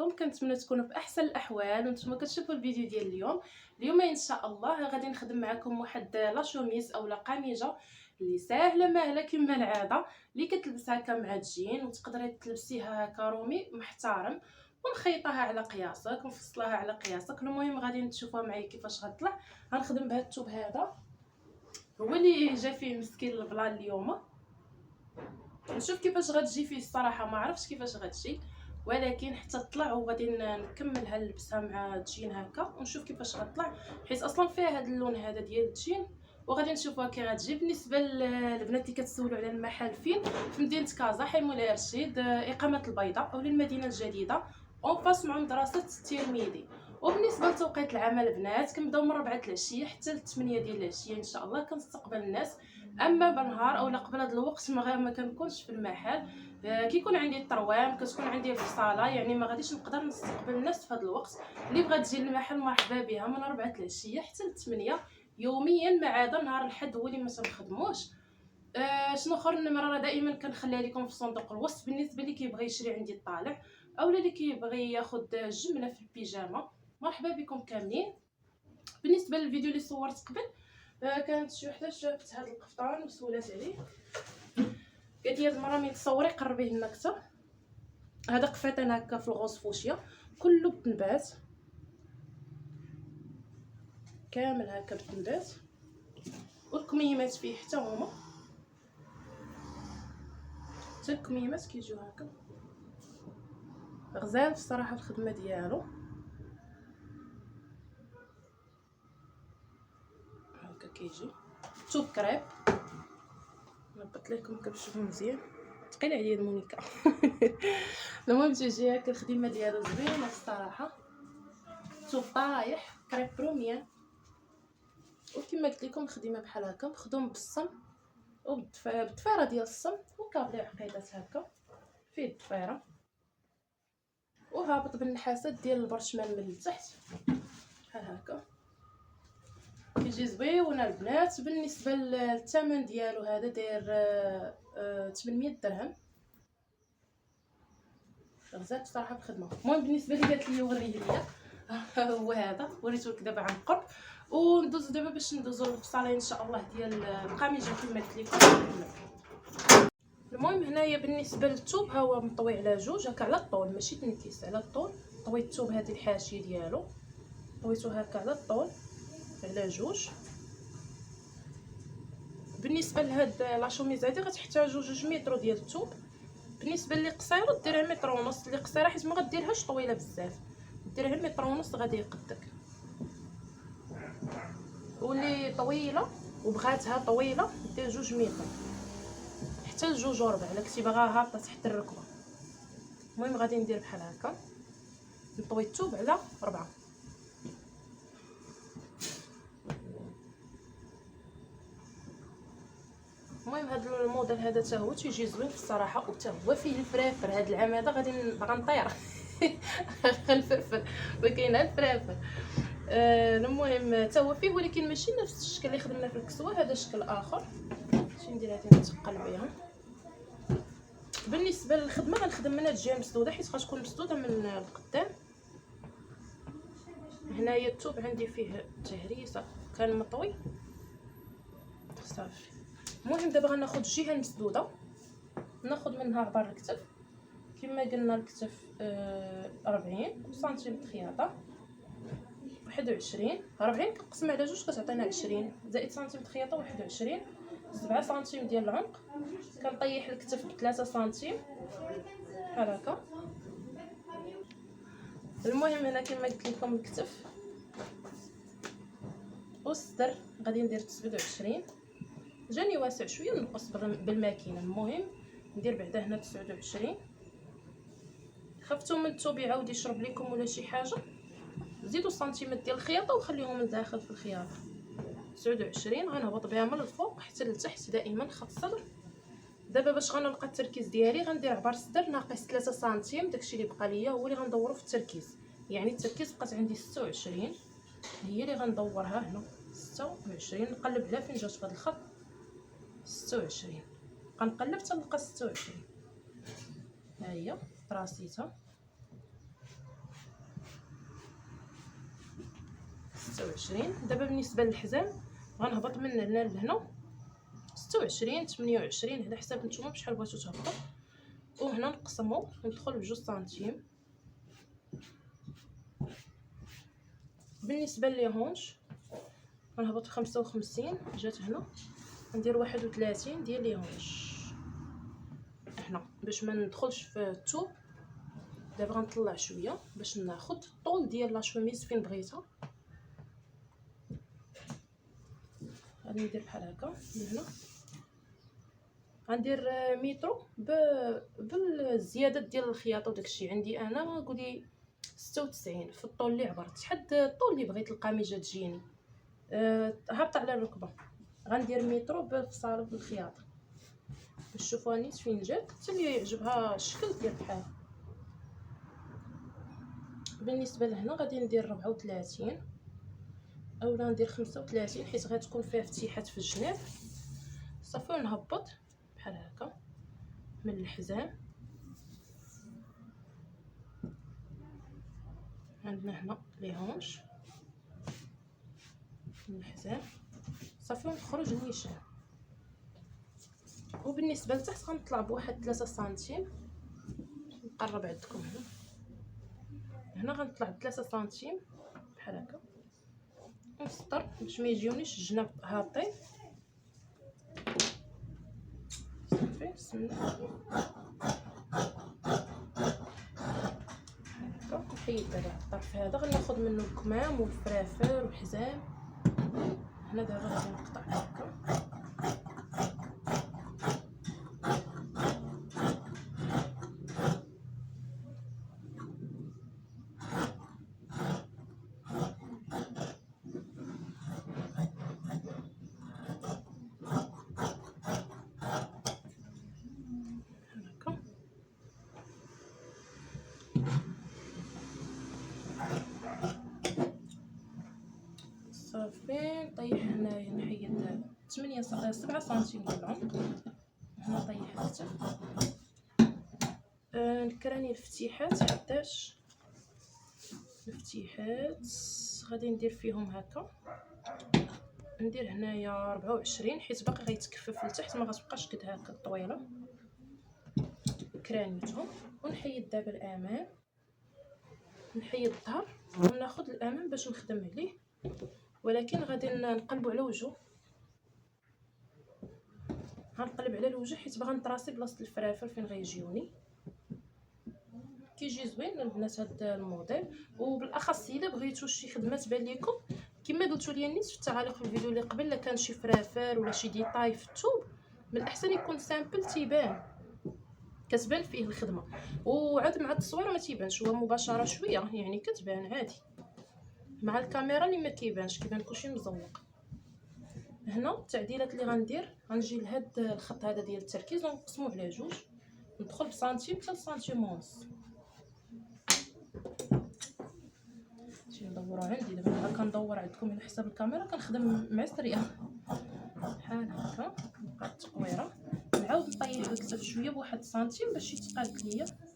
عليكم؟ كنتمنى تكونوا في احسن الاحوال وانتم كتشوفوا الفيديو ديال اليوم ان شاء الله غادي نخدم معكم واحد لا شوميز اولا قميجه اللي ساهله ماهله كما العاده، اللي كتلبسها هكا مع الجين وتقدري تلبسيها هكا رومي محترم ونخيطها على قياسك ونفصلها على قياسك. المهم غادي تشوفوها معايا كيفاش غطلع. غنخدم بهذا الثوب هذا، هو اللي جا فيه مسكين البلان اليوم. نشوف كيفاش غتجي فيه الصراحه، ما عرفتش كيفاش غتجي، ولكن حتى تطلع وغادي نكملها نلبسها مع الجين هكا ونشوف كيفاش غتطلع، حيت اصلا فيها هذا اللون هذا ديال الجين وغادي نشوفوها كي غتجي. بالنسبه للبنات اللي كتسولوا على المحل فين، في مدينه كازا حي مولاي رشيد، اقامه البيضاء او المدينه الجديده اون فاس مع مدرسه الترمذي. وبالنسبه لتوقيت العمل البنات كنبداو من 4 العشيه حتى ل 8 ديال العشيه ان شاء الله كنستقبل الناس. اما بالنهار اولا قبل هذا الوقت ما كنكونش في المحل، كيكون عندي الطروام كتكون عندي في الصاله، يعني ما غاديش نقدر نستقبل الناس في هذا الوقت. اللي بغات تجي للمحل مرحبا بها من 4 العشيه حتى ل 8 يوميا، ما عدا نهار الحد هو اللي ما تنخدموش. شنو اخر النمره راه دائما كنخليها لكم في صندوق الوصف بالنسبه اللي كيبغي يشري عندي الطالع اولا اللي كيبغي ياخذ جمله في البيجامه. مرحبا بكم كاملين. بالنسبه للفيديو اللي صورت قبل، كانت شي وحده شافت هذا القفطان وسولات عليه، قالت لي هاد المره ملي تصوري قربيه لنا اكثر. هذا قفطان هكا في الغوص فوشيا كله بتنبات كامل هكا بتنبات، والكميمات فيه حتى هما، حتى الكميمات كيجيو هكا غزال الصراحه الخدمه ديالو هكا كيجي توب كريب. نربط لكم كتشوفوا مزيان، ثقيله عليا المونيكا. المهم تجي هكا الخدمه ديالو زوينه الصراحه، توب طايح كريب بروميان. وكما قلت لكم الخدمه بحال هكا مخدوم بالصم وبالضفيره ديال الصم وكابلي عقيدات هكا فيه الضفيره، وهابط بالنحاسات ديال البرشمان من التحت بحال هكا كيجي زويون البنات. بالنسبه للثمن ديالو هذا داير 800 درهم، غزال بصراحه الخدمه. المهم بالنسبه لي قالت لي وريه ليا هو هذا وريته لك دابا عن قرب، وندوزو دابا باش ندوزو للفصاله ان شاء الله ديال القميجه كما قلت لكم. المهم هنايا بالنسبه للثوب ها هو مطوي على جوج هكا على الطول، ماشي تنكيس على الطول. طويت الثوب هذه الحاشيه ديالو طويته هكا على الطول على جوج. بالنسبه لهاد لا شوميز هذه غتحتاجو 2 متر ديال الثوب. بالنسبه اللي قصيره ديرها متر ونص، اللي قصيره حيت ما غديرهاش طويله بزاف ديرها متر ونص غادي يقدك، واللي طويله وبغاتها طويله دير 2 متر حتى ل 2 وربع الا كنتي باغاها هابطه تحت الركبه. المهم غادي ندير بحال هكا نطوي الثوب على 4. المهم هذا الموديل هذا حتى هو تيجي زوين الصراحه، وحتى هو فيه الفرافر. هذا العام هذا غادي باغا نطير الفرفر ما كاين الفرافر. المهم حتى هو فيه ولكن ماشي نفس الشكل اللي خدمنا في الكسوه، هذا شكل اخر. شنو ندير هذه نتقل بها. بالنسبه للخدمه غنخدم من هاد الجهه مسدوده حيت غتكون مسدوده من القدام. هنايا الثوب عندي فيه تهريسه كان مطوي صافي. المهم دابا غناخذ الجهه المسدوده ناخذ منها عبر الكتف كما قلنا، الكتف 40 سنتيمتر خياطه 40 كنقسم على جوج كتعطينا 20 زائد سنتيمتر خياطه 21 7 سنتيم ديال العنق. كنطيح الكتف ب 3 سنتيم بحال هكا. المهم هنا كما قلت لكم الكتف والصدر غادي ندير 27، جاني واسع شويه نقص بالماكينه. المهم ندير بعدا هنا 29. خفتوا من الثوب يعاود يشرب لكم ولا شي حاجه زيدوا سنتيمتر ديال الخياطه وخليهم لداخل في الخياطه. 29 غنهبط بها من الفوق حتى لتحت دائما خط الصدر. دابا باش غنلقى التركيز ديالي غندير عبر الصدر ناقص 3 سنتيم، داكشي اللي بقى ليا هو اللي غندورو في التركيز. يعني التركيز بقات عندي 26 هي اللي غندورها هنا 26. نقلب على فين جات في هذا الخط 26 غنقلب حتى نلقى 26. ها هي طراسيتها 25. دابا بالنسبه للحزام غنهبط من هنا لهنا 26 28 على حساب نتوما بشحال بغيتو تهبطوا. وهنا نقسمو ندخل ب2 سنتيم. بالنسبه لي هونش غنهبط 55 جات هنا، ندير 31 ديال لي هونش هنا باش ما ندخلش في الثوب. دابا غنطلع شويه باش ناخذ الطول ديال لا شوميز فين بغيتها. غادي ندير بحال هكا من هنا، غندير مترو بالزياده ديال الخياطه وداكشي. عندي انا قولي 96 في الطول اللي عبرت، حد الطول اللي بغيت القميجه تجيني هابطه على الركبه. غندير مترو بالفصاله بالخياطه باش تشوفوا نيت فين جات، حتى اللي يعجبها الشكل ديال بحال. بالنسبه لهنا غادي ندير 34 اولا ندير 35 حيت غتكون فيها فتيحات في الجناب صافي. ونهبط بحال هكا من الحزام. عندنا هنا لي هونش من الحزام صافي ونخرج النيشان. وبالنسبه لتحت غنطلع بواحد 3 سنتيم. نقرب عندكم هنا غنطلع ب 3 سنتيم بحال هكا ونسطر باش ما يجيونيش الجناب هابطين صافي. بسم الله هكا. نحيد دابا الطرف هذا غناخذ منه الكمام والفرافر والحزام. هنا دابا غادي نقطع هكا صافي. نطيح هنايا نحيد 7 سنتيم ديال العمق. هنا نطيح الكتف. نكراني الفتيحات حداش الفتيحات غادي ندير فيهم هكا. ندير هنايا 24 حيت باقي غيتكفف لتحت ما غتبقاش قد هكا طويله كرانيتهم. ونحيد دابا الامام، نحيد الظهر وناخذ الامام باش نخدم عليه، ولكن غادي نقلبوا على وجهه. غنقلب على الوجه حيت باغا نطراسي بلاصه الفرافر فين غيجيوني. كيجي زوين البنات هذا الموديل، وبالاخص الا بغيتوا شي خدمه تبان لكم كما قلتوا لي نيت في التعاليق في الفيديو اللي قبل، لا كان شي فرافر ولا شي ديطاي في الثوب من الاحسن يكون سامبل تيبان كتبان فيه الخدمه. وعاد مع التصوير ما تيبانش، هو مباشره شويه يعني كتبان عادي. مع الكاميرا اللي ما كيبانش كيبان كلشي مزوق. هنا التعديلات اللي غندير غنجي لهاد الخط هذا ديال التركيز ونقسموه على جوج، ندخل بسنتيم حتى لسنتيم ونص. شي ندورو عندي دابا كندور عندكم على حساب الكاميرا كنخدم مع سريه بحال هكا. نبقى التقويره نعاود نطيح الكتف شويه بواحد سنتيم باش يتقاد ليا هكا.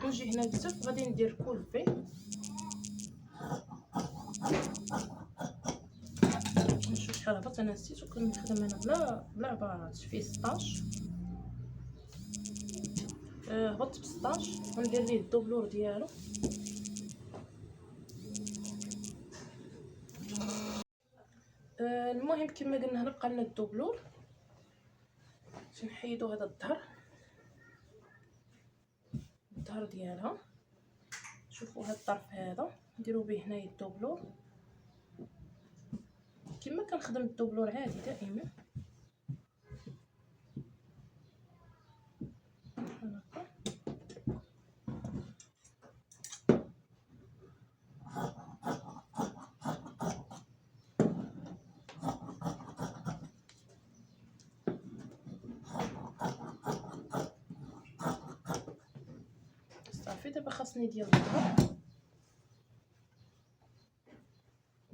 نجي هنا الكتف غادي ندير كولفي. نشوف شحال هبط، انا نسيت وكنخدم انا بلا عبارات فيه 16. هبطت ب 16 وندير ليه الدبلور ديالو. المهم كما قلنا هنا بقى لنا الدبلور. نحيدو هذا الظهر ديالها. شوفوا هذا الطرف هذا نديرو به هنايا الدبلور كما كنخدم الدبلور عادي دائما. صافي دابا خاصني ديال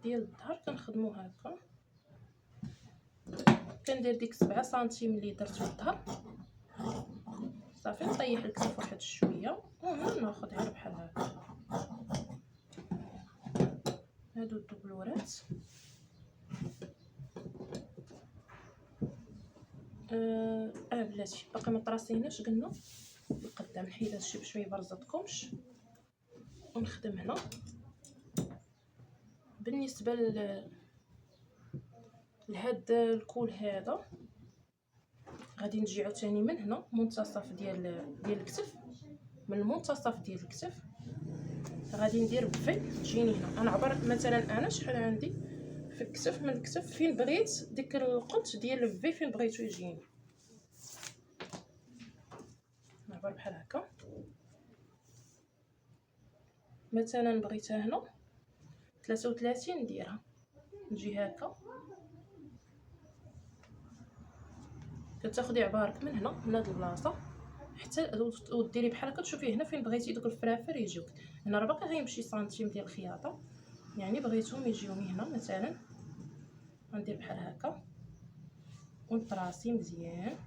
الظهر كنخدمو هكا كندير ديك 7 سنتيم اللي درت في الظهر صافي. نطيح الكتف واحد شويه وناخذ غير بحال هكا هادو الدبلورات. بلاتي باقي ما طراسيناش قلنا القدام، نحيد هادشي باش ما يبرزطكمش ونخدم هنا. بالنسبه لهاد الكول هذا غادي نجي عاوتاني من هنا منتصف ديال الكتف، من المنتصف ديال الكتف غادي ندير بفي تجيني هنا. انا عبر مثلا انا شحال عندي في الكتف، من الكتف فين بغيت ديك القط ديال الفي فين بغيتو يجيني، نعبر بحال هكا. مثلا بغيتها هنا 33 نديرها، نجي هكا كتاخدي عبارك من هنا من هاد البلاصه حتى وديري بحال هكا تشوفي هنا فين بغيتي دوك الفرافر يجيوك. هنا راه باقي غيمشي سنتيم ديال الخياطه، يعني بغيتهم يجيوني هنا مثلا غندير بحال هكا ونطراسي مزيان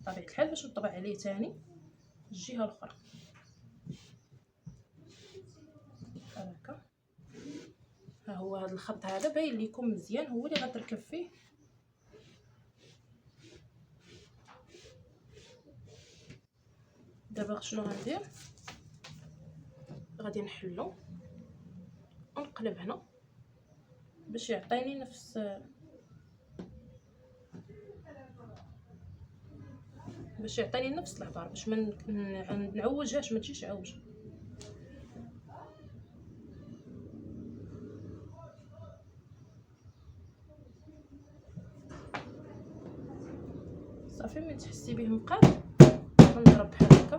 بطبيعه الحال باش نطبع عليه تاني الجهه الاخرى بحال هكا. ها هو هذا الخط هذا باين لكم مزيان، هو اللي غتركب فيه دابا. شنو غندير؟ غادي نحلو ونقلب هنا باش يعطيني نفس العبار، باش ما نعوجهاش ما تجيش عوجه. صافي من تحسي به مقاد غنضرب بحال هكا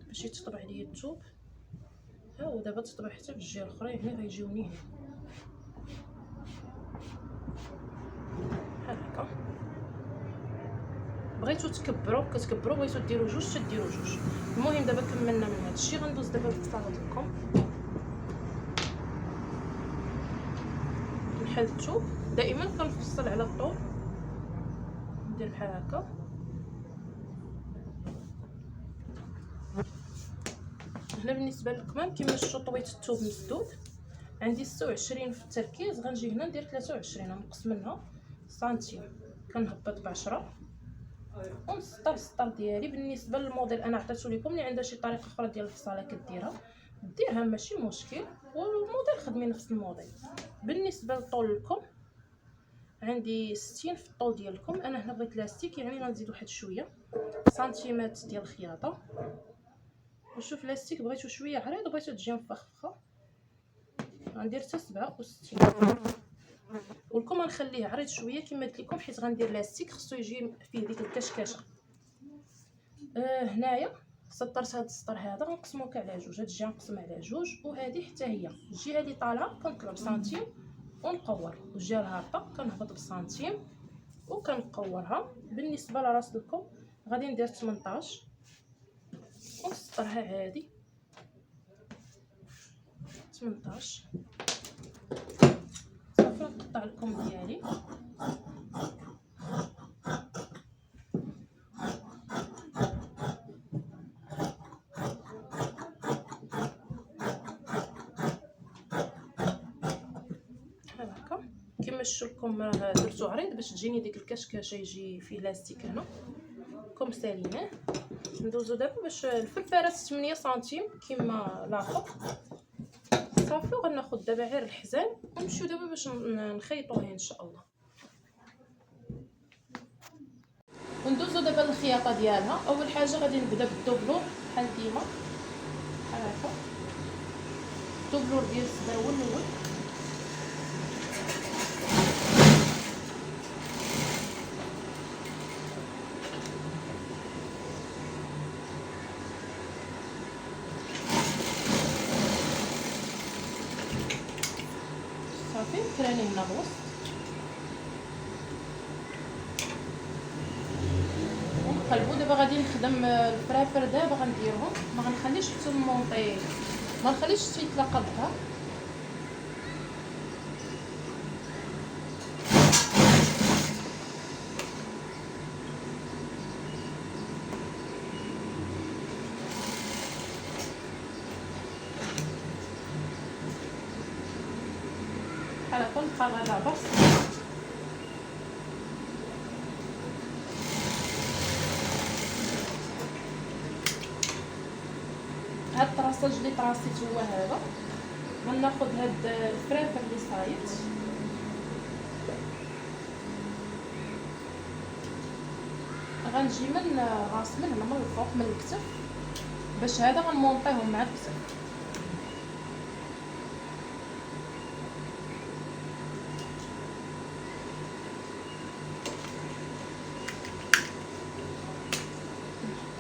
باش يتطبع ليا الثوب. ها هو دابا تطبع حتى في الجهه الاخرى، يعني غيجيوني هنا بحال هكا. بغيتو تكبروا كتكبروا، بغيتو ديروا جوج تديروا جوج. المهم دابا كملنا من هذا الشيء، غندوز دابا للفصاله لكم. نحل الثوب دائما كنفصل على الطول، ندير بحال هكا. هنا بالنسبه للكمام كما شفتوا طويت الثوب مسدود، عندي 26 في التركيز، غنجي هنا ندير 23 نقص منها سنتيم، كنهبط ب10 ونسطر السطر ديالي. بالنسبه للموديل انا عطيتو لكم، اللي عندها شي طريقه اخرى ديال الفصاله ديرها ماشي مشكل، والموديل خدمي نفس الموديل. بالنسبه للطول لكم عندي 60 في الطول ديالكم، انا هنا بغيت لاستيك يعني غنزيد واحد شويه سنتيمات ديال الخياطه. نشوف لاستيك بغيتو شويه عريض وبغيتو تجي مفخفخه غندير حتى 67، ولكم غنخليه عريض شويه كما قلت لكم حيت غندير لاستيك خصو يجي فيه ديك الكشكشه. هنايا سطرت هذا السطر هذا غنقسمو على جوج، هاد الجهه نقسمها على جوج وهذه حتى هي الجهه اللي طالعه كنطلع بسنتيم ونقور، والجهه الهابطه كنهبط بسنتيم وكنقورها. بالنسبه لراس الكم غادي ندير 18 ونسطرها عادي 18. صافي نقطع الكم ديالي بحال هكا. كما شفتوا لكم راه درتو عريض باش تجيني ديك الكشكشه يجي فيه لاستيك هنا. كم ساليناه ندوزو دابا باش الفرفارات 8 سنتيم كما لاحظ صافي. وغناخذ دابا غير الحزام ونمشيو دابا باش نخيطوها ان شاء الله. وندوزو دابا للخياطه ديالها. اول حاجه غادي نبدا بالدبلور بحال ديما بحال هكا، الدبلور ديال الصدر هو الاول. صافي كراني هنا الوسط ونقلبو. دابا غادي نخدم الفرافر دابا غنديرهم، ما غنخليش حتى مونطي، ما نخليش حتى يتلاقى الظهر. نبقى غادا برك. هاد الطراساج اللي طراسيت هو هذا. غناخد هاد الفرافر اللي صايت، غنجي من راس من هنا من الفوق من الكتف باش هذا غنمونطيهم مع الكتف.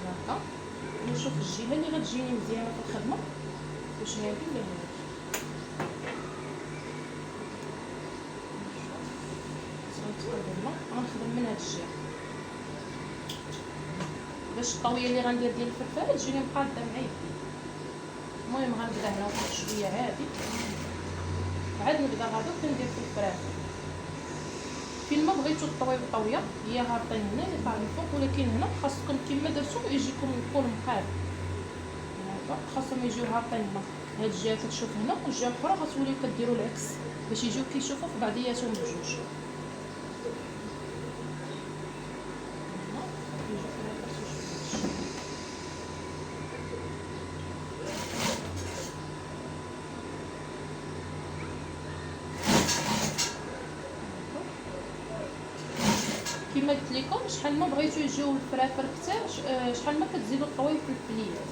هكا نشوف الجهه اللي غتجيني مزيانه في الخدمه واش هذه ولا هذه. غنخدم من هاد الجهه باش الطاويه اللي غندير ديال الفرفله تجيني مقاده مع يدي. المهم غنبدا هنا واحد شويه عادي، عاد نبدا غادي كندير في الفرافل. فين ما بغيتو طويو الطاويه هي هابطين هنا اللي طالعين فوق، ولكن هنا خاصكم كما درتو يجيكم الكل مقاد. هكا خاصهم يجيو هابطين هنا، هاد الجهه تشوف هنا والجهه الاخرى غتوليو كديروا العكس باش يجيو كيشوفوا في بعضياتهم بجوج. كما قلت لكم شحال ما بغيتو يجيو الفرافر كثار شحال ما كتزيدوا الطويل في الفليات.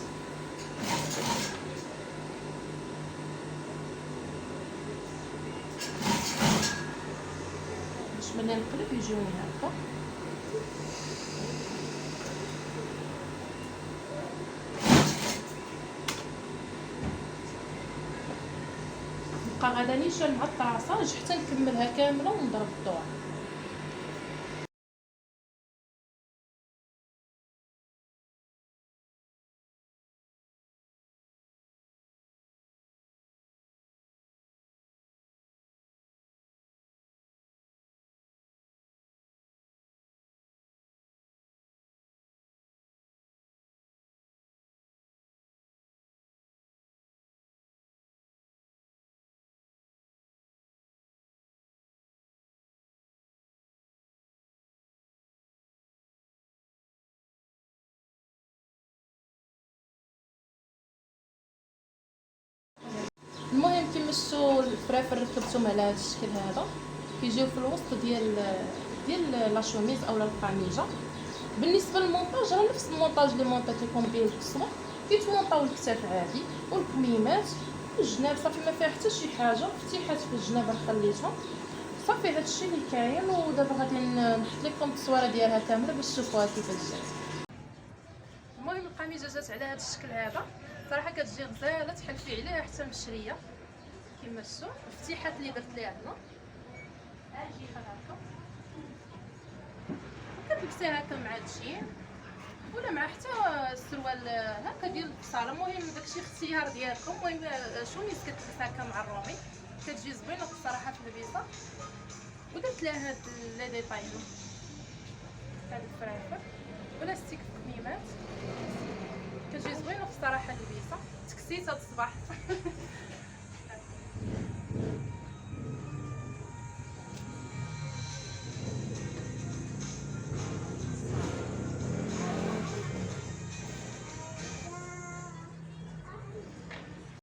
باش ملي نقلب يجيوني هكا. نبقى غادا نيشان مع الطراساج حتى نكملها كامله ونضرب الدور. المهم كما شفتوا الفرافر ركبتهم على هذا الشكل هذا، كيجيو في الوسط ديال لا شوميز اولا القميجه. بالنسبه للمونطاج راه نفس المونطاج اللي مونطيت لكم به القصه، كيتمونطاو الكتاف عادي والكميمات والجناب صافي ما فيها حتى شي حاجه. فتيحات في الجناب خليتهم صافي، هذا الشيء اللي كاين. ودابا غادي نحط لكم التصويره ديالها كامله باش تشوفوها كيفاش جات. المهم القميجه جات على هذا الشكل هذا، صراحه كتجي غزاله تحلفي عليها حتى مشريه كما شفتوا. الفتيحات اللي درت ليها هنا اجي هكا كتلبسيها هكا مع الجين ولا مع حتى السروال هكا ديال القصاره. المهم داكشي اختيار ديالكم. المهم شوميز كتلبس هكا مع الرومي كتجي زوينه الصراحه في اللبسه. ودرت لها هاد لي ديطاي هاد الفرافر ولا ستيك في الكميمات كتجي زوينه الصراحه اللبسه. تكسيت هاد الصباح